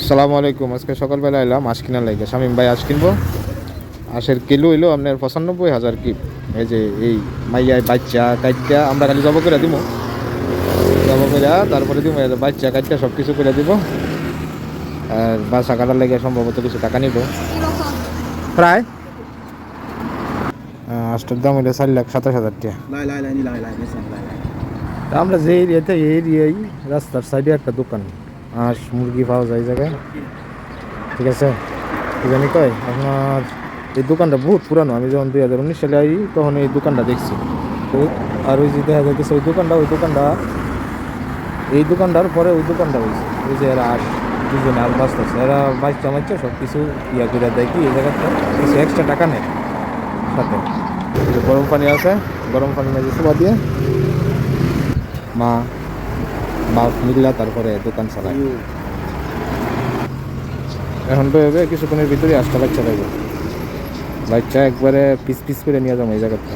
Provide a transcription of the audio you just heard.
আসসালামু আলাইকুম। আজকে সকালবেলা এলাম আঁশ কিনার লাগে। শামীম ভাই আঁশ কিনবো। আঁশের কিলো হইলো আপনার ৯৫,০০০ কি। এই যে এই মাইয়ায় বাচ্চা কাইটটা আমরা খালি জব করে দিব, জব করে তারপরে দিব বাচ্চা কাইটটা সব কিছু করে দিব। আর বাসা কাটার লাগে সম্ভবত কিছু টাকা নিব প্রায়। আঁশটার দাম হইলো ৪,২৭,০০০ টাকা। আমরা যে এরিয়াতে এই এরিয়াই রাস্তার সাইডে একটা দোকান, হাঁস মুরগি পাওয়া যায় এই জায়গায়, ঠিক আছে। কি জানি কয় আপনার এই দোকানটা বহুত পুরানো। আমি যখন ২০১৯ সালে আই তখন এই দোকানটা দেখছি। তো আর ওই যে দেখা যাইতেছে ওই দোকানটা এই দোকানটার পরে ওই দোকানটা হয়েছে। ওই যে এরা আস দুজনে আর বাঁচতেছে, এরা বাচ্চা মাচ্চা সব কিছু ইয়া করে দেয় কি এই জায়গাটা কিছু এক্সট্রা টাকা নেয় সাথে। এই যে গরম পানি আছে, গরম পানি মেজে সুবা দিয়ে মা বাপ মিল্লা তারপরে দোকান চালায়। এখন তো হবে কিছুক্ষণের ভিতরে ৮টা বাচ্চা পাইবে। বাচ্চা একবারে পিস পিস করে নিয়ে যাবো এই জায়গাতে।